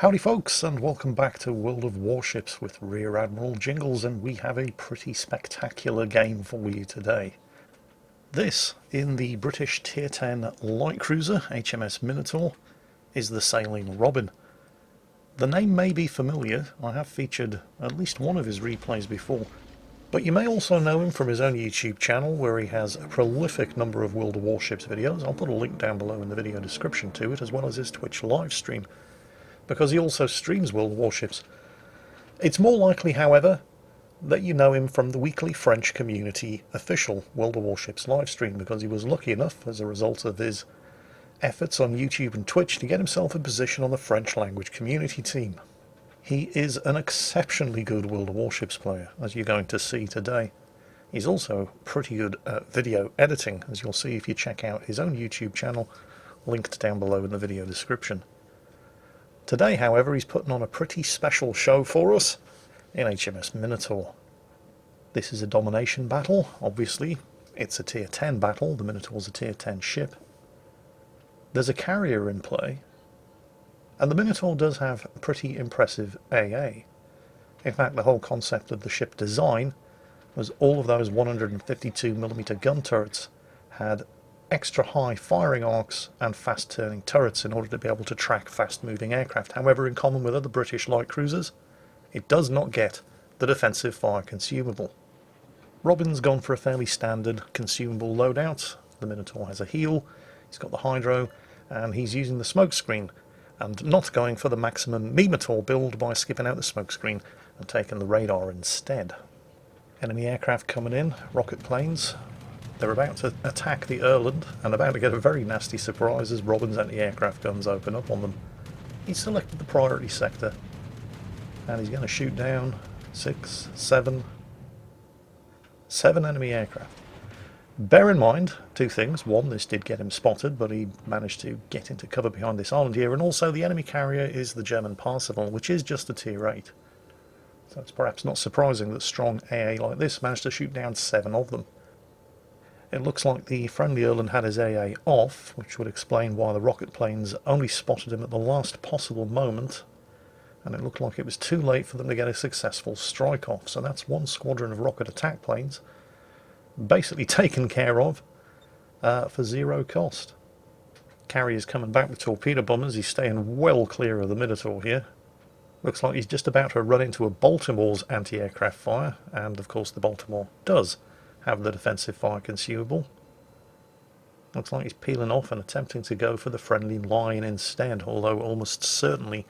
Howdy folks, and welcome back to World of Warships with Rear Admiral Jingles, and we have a pretty spectacular game for you today. This, in the British Tier 10 light cruiser HMS Minotaur, is the sailing Robin. The name may be familiar, I have featured at least one of his replays before, but you may also know him from his own YouTube channel where he has a prolific number of World of Warships videos. I'll put a link down below in the video description to it, as well as his Twitch live stream, because he also streams World of Warships. It's more likely, however, that you know him from the weekly French community official World of Warships live stream, because he was lucky enough, as a result of his efforts on YouTube and Twitch, to get himself a position on the French language community team. He is an exceptionally good World of Warships player, as you're going to see today. He's also pretty good at video editing, as you'll see if you check out his own YouTube channel, linked down below in the video description. Today, however, he's putting on a pretty special show for us in HMS Minotaur. This is a domination battle. Obviously, it's a Tier 10 battle. The Minotaur's a Tier 10 ship. There's a carrier in play, and the Minotaur does have pretty impressive AA. In fact, the whole concept of the ship design was all of those 152mm gun turrets had extra high firing arcs and fast turning turrets in order to be able to track fast moving aircraft. However, in common with other British light cruisers, it does not get the defensive fire consumable. Robin's gone for a fairly standard consumable loadout. The Minotaur has a heel, he's got the hydro, and he's using the smokescreen, and not going for the maximum Minotaur build by skipping out the smokescreen and taking the radar instead. Enemy aircraft coming in, rocket planes. They're about to attack the Erland and about to get a very nasty surprise as Robin's anti-aircraft guns open up on them. He's selected the priority sector and he's going to shoot down seven enemy aircraft. Bear in mind two things. One, this did get him spotted, but he managed to get into cover behind this island here, and also the enemy carrier is the German Parsifal, which is just a Tier 8. So it's perhaps not surprising that strong AA like this managed to shoot down 7 of them. It looks like the friendly Erland had his AA off, which would explain why the rocket planes only spotted him at the last possible moment, and it looked like it was too late for them to get a successful strike off. So that's one squadron of rocket attack planes basically taken care of for zero cost. Carrier's coming back with torpedo bombers. He's staying well clear of the Minotaur here. Looks like he's just about to run into a Baltimore's anti-aircraft fire, and of course the Baltimore does have the defensive fire consumable. Looks like he's peeling off and attempting to go for the friendly line instead, although almost certainly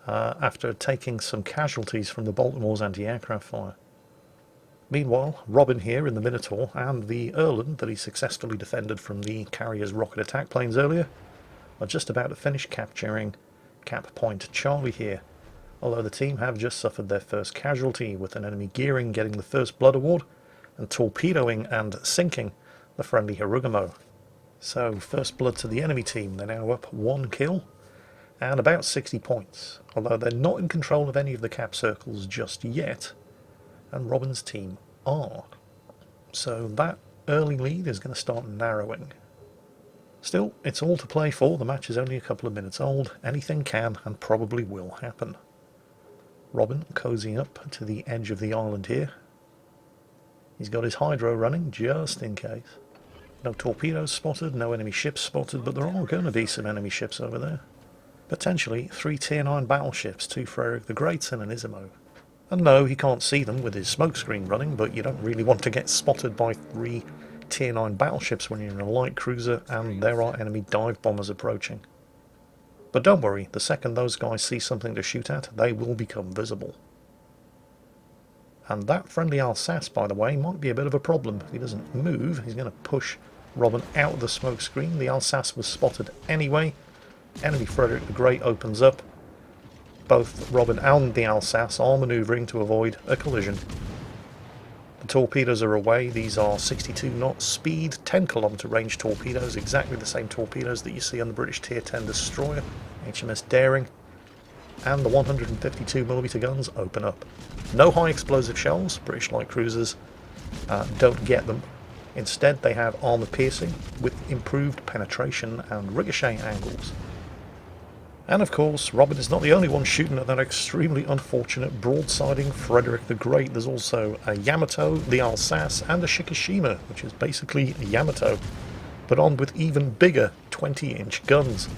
after taking some casualties from the Baltimore's anti-aircraft fire. Meanwhile, Robin here in the Minotaur and the Erland that he successfully defended from the carrier's rocket attack planes earlier are just about to finish capturing Cap Point Charlie here, although the team have just suffered their first casualty, with an enemy gearing getting the first blood award and torpedoing and sinking the friendly Hirugamo. So first blood to the enemy team. They're now up 1 kill and about 60 points, although they're not in control of any of the cap circles just yet, and Robin's team are. So that early lead is going to start narrowing. Still, it's all to play for. The match is only a couple of minutes old. Anything can and probably will happen. Robin cozying up to the edge of the island here. He's got his hydro running, just in case. No torpedoes spotted, no enemy ships spotted, but there are going to be some enemy ships over there. Potentially 3 Tier 9 battleships, 2 Frederick the Great and an Isimo. And no, he can't see them with his smokescreen running, but you don't really want to get spotted by 3 Tier 9 battleships when you're in a light cruiser and there are enemy dive bombers approaching. But don't worry, the second those guys see something to shoot at, they will become visible. And that friendly Alsace, by the way, might be a bit of a problem. If he doesn't move, he's going to push Robin out of the smoke screen. The Alsace was spotted anyway. Enemy Frederick the Great opens up. Both Robin and the Alsace are manoeuvring to avoid a collision. The torpedoes are away. These are 62 knot speed, 10 kilometre range torpedoes, exactly the same torpedoes that you see on the British Tier 10 destroyer, HMS Daring. And the 152mm guns open up. No high explosive shells. British light cruisers don't get them. Instead, they have armour piercing with improved penetration and ricochet angles. And of course, Robin is not the only one shooting at that extremely unfortunate broadsiding Frederick the Great. There's also a Yamato, the Alsace, and a Shikishima, which is basically a Yamato, but on with even bigger 20-inch guns.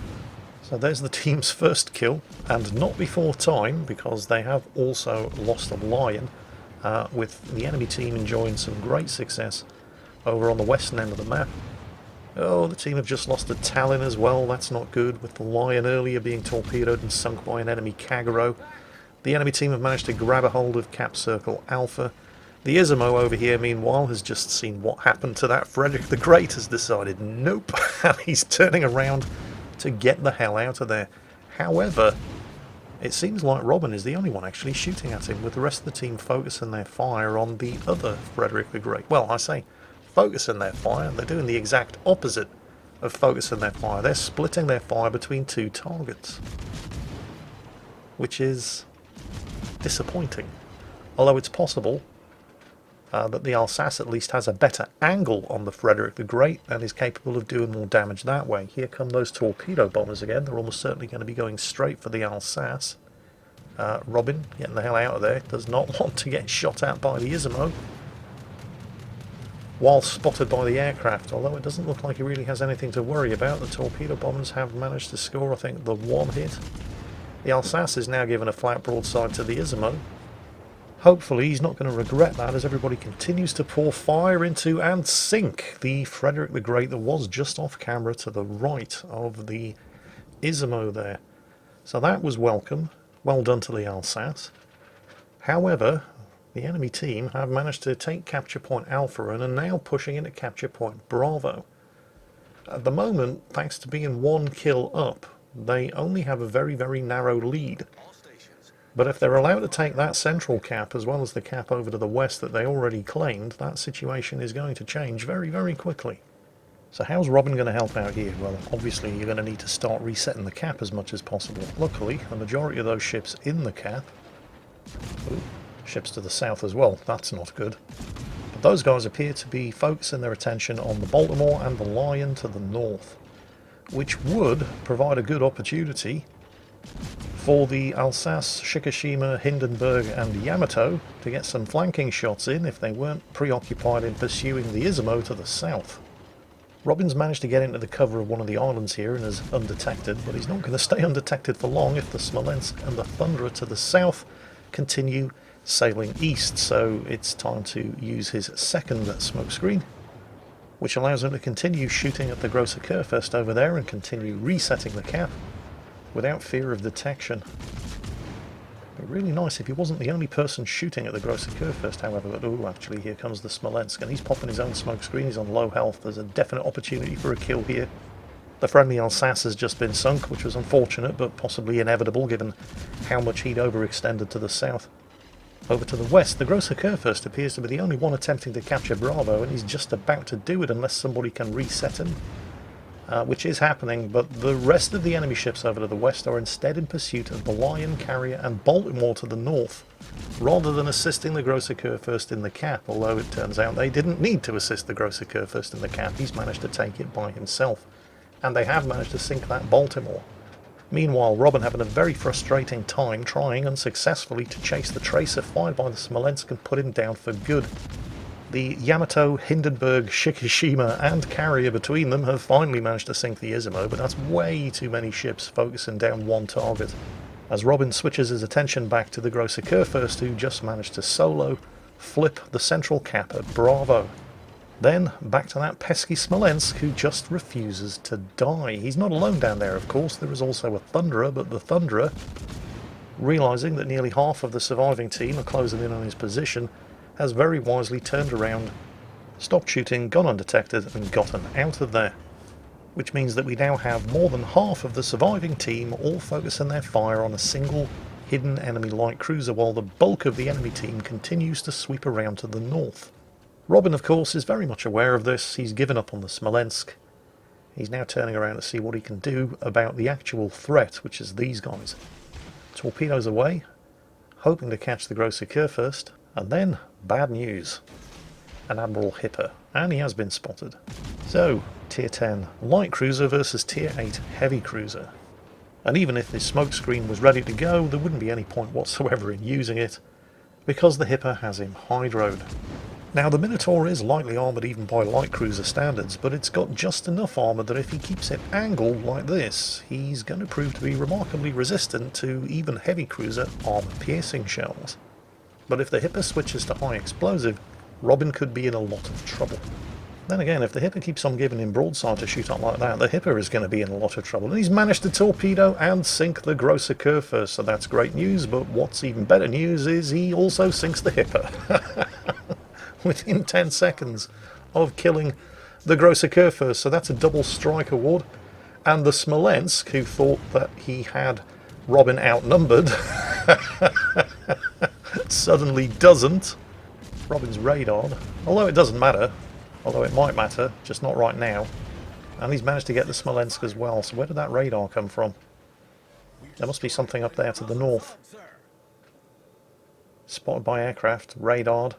So there's the team's first kill, and not before time, because they have also lost a Lion, with the enemy team enjoying some great success over on the western end of the map. Oh, the team have just lost a Talon as well. That's not good, with the Lion earlier being torpedoed and sunk by an enemy Kagero. The enemy team have managed to grab a hold of Cap Circle Alpha. The Izumo over here, meanwhile, has just seen what happened to that Frederick the Great, has decided nope, and he's turning around to get the hell out of there. However, it seems like Robin is the only one actually shooting at him, with the rest of the team focusing their fire on the other Frederick the Great. Well, I say focusing their fire, they're doing the exact opposite of focusing their fire. They're splitting their fire between two targets, which is disappointing. Although it's possible that the Alsace at least has a better angle on the Frederick the Great and is capable of doing more damage that way. Here come those torpedo bombers again. They're almost certainly going to be going straight for the Alsace. Robin, getting the hell out of there, does not want to get shot at by the Izumo while spotted by the aircraft, although it doesn't look like he really has anything to worry about. The torpedo bombers have managed to score, I think, the one hit. The Alsace is now given a flat broadside to the Izumo. Hopefully he's not going to regret that, as everybody continues to pour fire into and sink the Frederick the Great that was just off camera to the right of the Izumo there. So that was welcome. Well done to the Alsace. However, the enemy team have managed to take capture point Alpha and are now pushing into capture point Bravo. At the moment, thanks to being one kill up, they only have a very, very narrow lead. But if they're allowed to take that central cap as well as the cap over to the west that they already claimed, that situation is going to change very, very quickly. So how's Robin going to help out here? Well, obviously you're going to need to start resetting the cap as much as possible. Luckily, the majority of those ships in the cap... Ooh, ships to the south as well, that's not good. But those guys appear to be focusing their attention on the Baltimore and the Lion to the north, which would provide a good opportunity for the Alsace, Shikishima, Hindenburg and Yamato to get some flanking shots in if they weren't preoccupied in pursuing the Izumo to the south. Robin's managed to get into the cover of one of the islands here and is undetected, but he's not going to stay undetected for long if the Smolensk and the Thunderer to the south continue sailing east. So it's time to use his second smokescreen, which allows him to continue shooting at the Grosser Kurfürst over there and continue resetting the cap without fear of detection. But really nice if he wasn't the only person shooting at the Grosser Kurfürst, however. But oh, actually here comes the Smolensk, and he's popping his own smokescreen. He's on low health. There's a definite opportunity for a kill here. The friendly Alsace has just been sunk, which was unfortunate but possibly inevitable given how much he'd overextended to the south. Over to the west, the Grosser Kurfürst appears to be the only one attempting to capture Bravo, and he's just about to do it unless somebody can reset him. Which is happening, but the rest of the enemy ships over to the west are instead in pursuit of the Lion, Carrier and Baltimore to the north, rather than assisting the Grosser Kurfürst in the cap, although it turns out they didn't need to assist the Grosser Kurfürst in the cap. He's managed to take it by himself, and they have managed to sink that Baltimore. Meanwhile, Robin having a very frustrating time trying unsuccessfully to chase the tracer fired by the Smolensk and put him down for good. The Yamato, Hindenburg, Shikishima and Carrier between them have finally managed to sink the Izumo, but that's way too many ships focusing down one target, as Robin switches his attention back to the Grosser Kurfürst, who just managed to solo flip the central cap at Bravo. Then back to that pesky Smolensk, who just refuses to die. He's not alone down there, of course. There is also a Thunderer, but the Thunderer, realising that nearly half of the surviving team are closing in on his position, has very wisely turned around, stopped shooting, gone undetected and gotten out of there. Which means that we now have more than half of the surviving team all focusing their fire on a single hidden enemy light cruiser, while the bulk of the enemy team continues to sweep around to the north. Robin, of course, is very much aware of this. He's given up on the Smolensk. He's now turning around to see what he can do about the actual threat, which is these guys. Torpedoes away, hoping to catch the Grosser Kurfürst, and then bad news. An Admiral Hipper, and he has been spotted. So, Tier 10 light cruiser versus Tier 8 heavy cruiser. And even if this smoke screen was ready to go, there wouldn't be any point whatsoever in using it, because the Hipper has him hydroed. Now the Minotaur is lightly armoured even by light cruiser standards, but it's got just enough armour that if he keeps it angled like this, he's going to prove to be remarkably resistant to even heavy cruiser armour-piercing shells. But if the Hipper switches to high explosive, Robin could be in a lot of trouble. Then again, if the Hipper keeps on giving him broadside to shoot up like that, the Hipper is going to be in a lot of trouble. And he's managed to torpedo and sink the Grosser Kurfer, so that's great news, but what's even better news is he also sinks the Hipper. Within 10 seconds of killing the Grosser Kurfer, so that's a double strike award. And the Smolensk, who thought that he had Robin outnumbered, suddenly doesn't. Robin's radared, although it doesn't matter. Although it might matter, just not right now. And he's managed to get the Smolensk as well, so where did that radar come from? There must be something up there to the north. Spotted by aircraft, radared.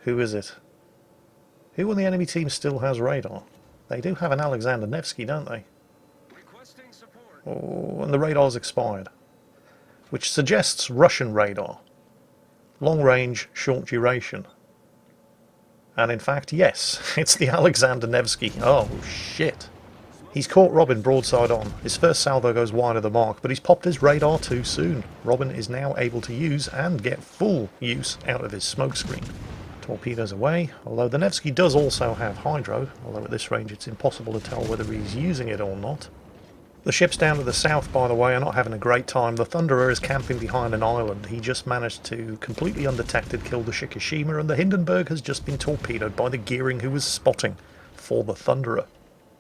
Who is it? Who on the enemy team still has radar? They do have an Alexander Nevsky, don't they? Oh, and the radar's expired. Which suggests Russian radar. Long range, short duration. And in fact, yes, it's the Alexander Nevsky. Oh, shit. He's caught Robin broadside on. His first salvo goes wide of the mark, but he's popped his radar too soon. Robin is now able to use and get full use out of his smoke screen. Torpedoes away, although the Nevsky does also have hydro, although at this range it's impossible to tell whether he's using it or not. The ships down to the south, by the way, are not having a great time. The Thunderer is camping behind an island. He just managed to, completely undetected, kill the Shikishima, and the Hindenburg has just been torpedoed by the Gearing, who was spotting for the Thunderer.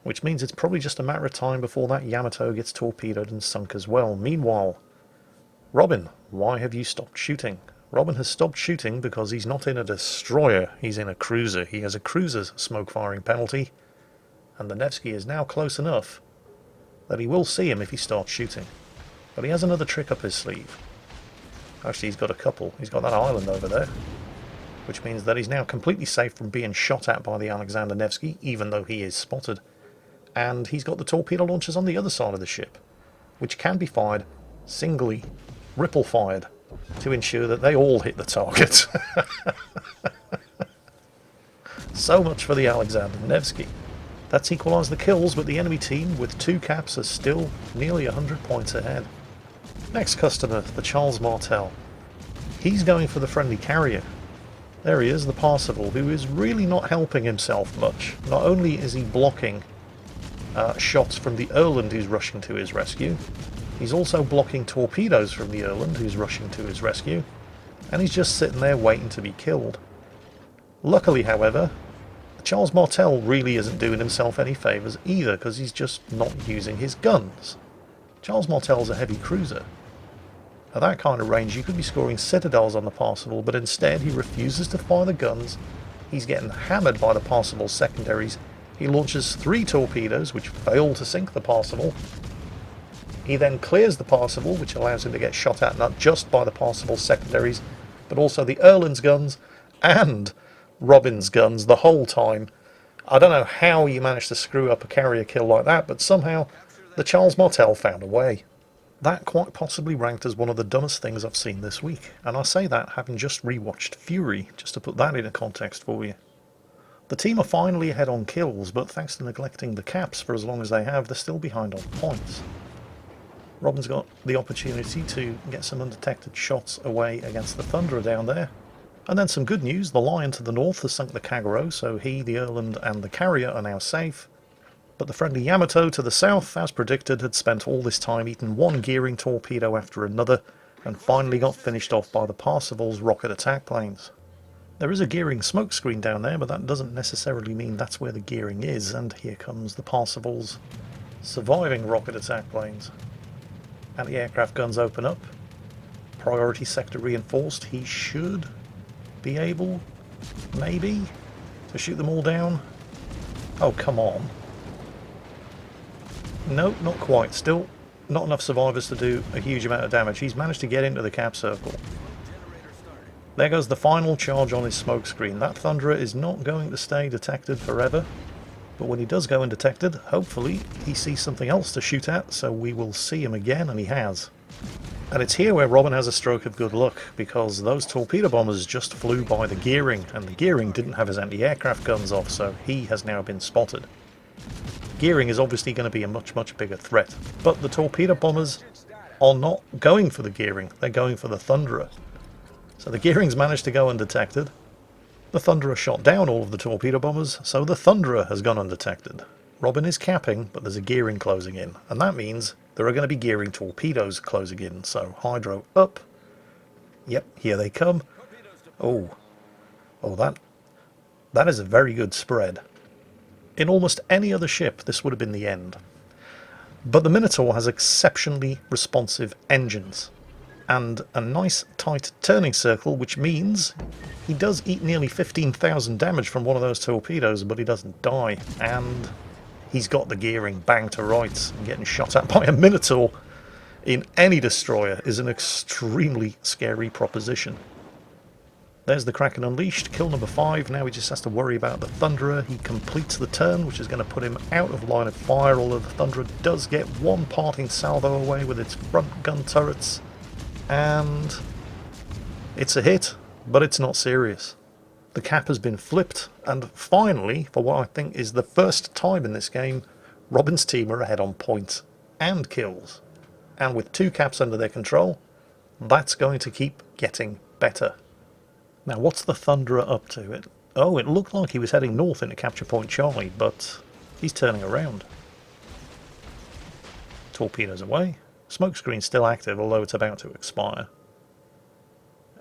Which means it's probably just a matter of time before that Yamato gets torpedoed and sunk as well. Meanwhile, Robin, why have you stopped shooting? Robin has stopped shooting because he's not in a destroyer, he's in a cruiser. He has a cruiser's smoke firing penalty, and the Nevsky is now close enough that he will see him if he starts shooting. But he has another trick up his sleeve. Actually, he's got a couple. He's got that island over there, which means that he's now completely safe from being shot at by the Alexander Nevsky, even though he is spotted. And he's got the torpedo launchers on the other side of the ship, which can be fired singly, ripple-fired, to ensure that they all hit the target. So much for the Alexander Nevsky. That's equalised the kills, but the enemy team with 2 caps are still nearly 100 points ahead. Next customer, the Charles Martel. He's going for the friendly carrier. There he is, the Parsifal, who is really not helping himself much. Not only is he blocking shots from the Erland, who's rushing to his rescue, he's also blocking torpedoes from the Erland, who's rushing to his rescue, and he's just sitting there waiting to be killed. Luckily, however, Charles Martel really isn't doing himself any favours either, because he's just not using his guns. Charles Martel's a heavy cruiser. At that kind of range you could be scoring citadels on the Parsifal, but instead he refuses to fire the guns. He's getting hammered by the Parsival's secondaries. He launches 3 torpedoes, which fail to sink the Parsifal. He then clears the Parsival, which allows him to get shot at not just by the Parsival's secondaries, but also the Erland's guns and Robin's guns the whole time. I don't know how you managed to screw up a carrier kill like that, but somehow the Charles Martel found a way. That quite possibly ranked as one of the dumbest things I've seen this week, and I say that having just rewatched Fury, just to put that into context for you. The team are finally ahead on kills, but thanks to neglecting the caps for as long as they have, they're still behind on points. Robin's got the opportunity to get some undetected shots away against the Thunderer down there. And then some good news, the Lion to the north has sunk the Kagero, so he, the Erland and the carrier are now safe. But the friendly Yamato to the south, as predicted, had spent all this time eating one Gearing torpedo after another, and finally got finished off by the Parsival's rocket attack planes. There is a Gearing smokescreen down there, but that doesn't necessarily mean that's where the Gearing is, and here comes the Parsival's surviving rocket attack planes. Anti-aircraft guns open up. Priority sector reinforced. He should be able, maybe, to shoot them all down. Oh, come on. No, not quite. Still not enough survivors to do a huge amount of damage. He's managed to get into the cap circle. There goes the final charge on his smoke screen. That Thunderer is not going to stay detected forever. But when he does go undetected, hopefully he sees something else to shoot at, so we will see him again, and he has. And it's here where Robin has a stroke of good luck, because those torpedo bombers just flew by the gearing, and the gearing didn't have his anti-aircraft guns off, so he has now been spotted. Gearing is obviously going to be a much, much bigger threat, but the torpedo bombers are not going for the gearing, they're going for the Thunderer. So the gearing's managed to go undetected. The Thunderer shot down all of the torpedo bombers, so the Thunderer has gone undetected. Robin is capping, but there's a gearing closing in, and that means there are going to be gearing torpedoes closing in, so hydro up. Yep, here they come. Oh, that is a very good spread. In almost any other ship, this would have been the end. But the Minotaur has exceptionally responsive engines, and a nice tight turning circle, which means he does eat nearly 15,000 damage from one of those torpedoes, but he doesn't die, and he's got the gearing bang to rights, and getting shot at by a Minotaur in any destroyer is an extremely scary proposition. There's the Kraken Unleashed, kill number 5. Now he just has to worry about the Thunderer. He completes the turn, which is going to put him out of line of fire, although the Thunderer does get one parting salvo away with its front gun turrets. And it's a hit, but it's not serious. The cap has been flipped, and finally, for what I think is the first time in this game, Robin's team are ahead on points and kills. And with 2 caps under their control, that's going to keep getting better. Now, what's the Thunderer up to? It looked like he was heading north into Capture Point Charlie, but he's turning around. Torpedoes away. Smokescreen's still active, although it's about to expire.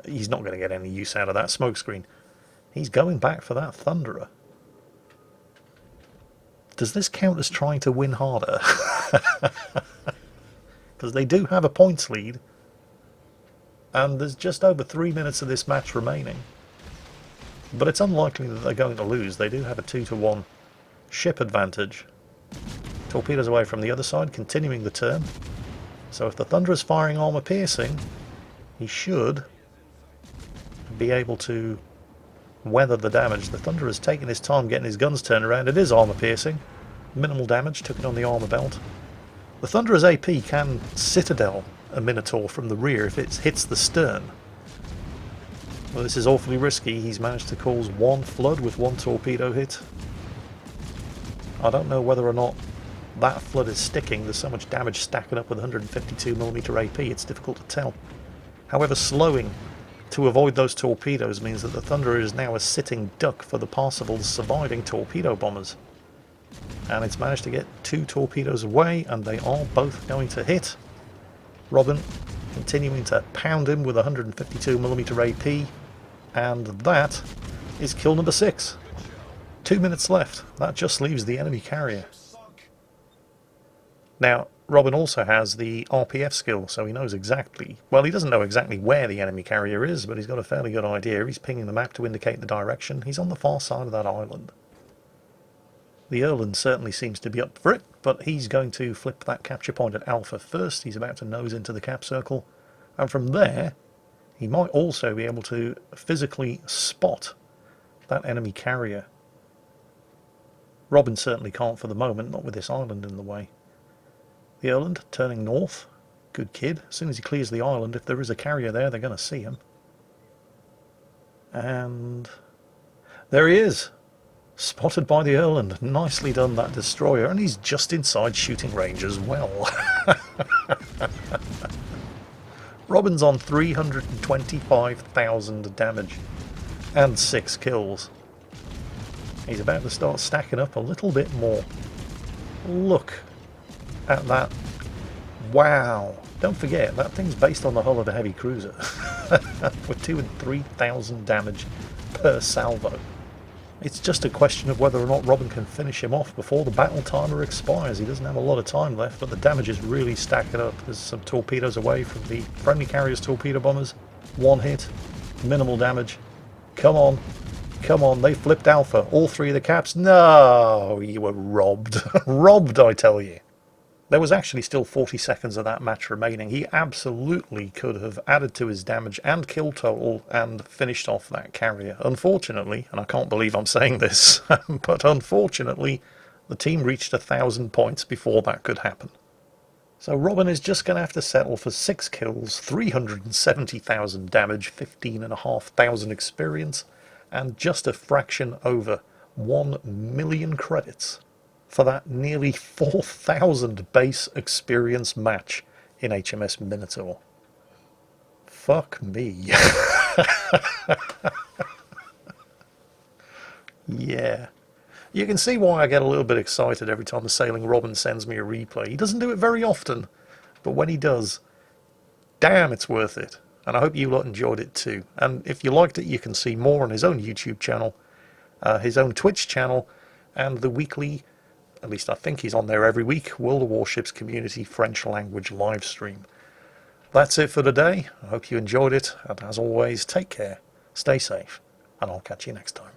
He's not going to get any use out of that smokescreen. He's going back for that Thunderer. Does this count as trying to win harder? Because they do have a points lead. And there's just over 3 minutes of this match remaining. But it's unlikely that they're going to lose. They do have a 2-to-1 ship advantage. Torpedoes away from the other side, continuing the turn. So if the Thunderer's firing armor piercing, he should be able to weather the damage. The Thunderer's taking his time getting his guns turned around. It is armor piercing. Minimal damage, took it on the armor belt. The Thunderer's AP can Citadel a Minotaur from the rear if it hits the stern. Well, this is awfully risky. He's managed to cause 1 flood with 1 torpedo hit. I don't know whether or not that flood is sticking. There's so much damage stacking up with 152mm AP, it's difficult to tell. However, slowing to avoid those torpedoes means that the Thunderer is now a sitting duck for the Parsifal's surviving torpedo bombers. And it's managed to get 2 torpedoes away, and they are both going to hit. Robin continuing to pound him with 152mm AP, and that is kill number 6. 2 minutes left. That just leaves the enemy carrier. Now, Robin also has the RPF skill, so he knows exactly... Well, he doesn't know exactly where the enemy carrier is, but he's got a fairly good idea. He's pinging the map to indicate the direction. He's on the far side of that island. The Erland certainly seems to be up for it, but he's going to flip that capture point at Alpha first. He's about to nose into the cap circle, and from there he might also be able to physically spot that enemy carrier. Robin certainly can't for the moment, not with this island in the way. The Erland turning north. Good kid. As soon as he clears the island, if there is a carrier there, they're going to see him. And there he is. Spotted by the Erland. Nicely done, that destroyer, and he's just inside shooting range as well. Robin's on 325,000 damage and 6 kills. He's about to start stacking up a little bit more. Look at that. Wow. Don't forget, that thing's based on the hull of a heavy cruiser. With 2,000 and 3,000 damage per salvo. It's just a question of whether or not Robin can finish him off before the battle timer expires. He doesn't have a lot of time left, but the damage is really stacking up. There's some torpedoes away from the friendly carrier's torpedo bombers. 1 hit, minimal damage. Come on, come on, they flipped Alpha. All 3 of the caps. No, you were robbed. Robbed, I tell you. There was actually still 40 seconds of that match remaining. He absolutely could have added to his damage and kill total and finished off that carrier. Unfortunately, and I can't believe I'm saying this, but unfortunately, The team reached 1,000 points before that could happen. So Robin is just going to have to settle for 6 kills, 370,000 damage, 15,500 experience, and just a fraction over 1 million credits for that nearly 4,000 base experience match in HMS Minotaur. Fuck me. Yeah. You can see why I get a little bit excited every time the Sailing Robin sends me a replay. He doesn't do it very often, but when he does, damn, it's worth it. And I hope you lot enjoyed it too. And if you liked it, you can see more on his own YouTube channel, his own Twitch channel, and the weekly, at least I think he's on there every week, World of Warships Community French language live stream. That's it for today. I hope you enjoyed it, and as always, take care, stay safe, and I'll catch you next time.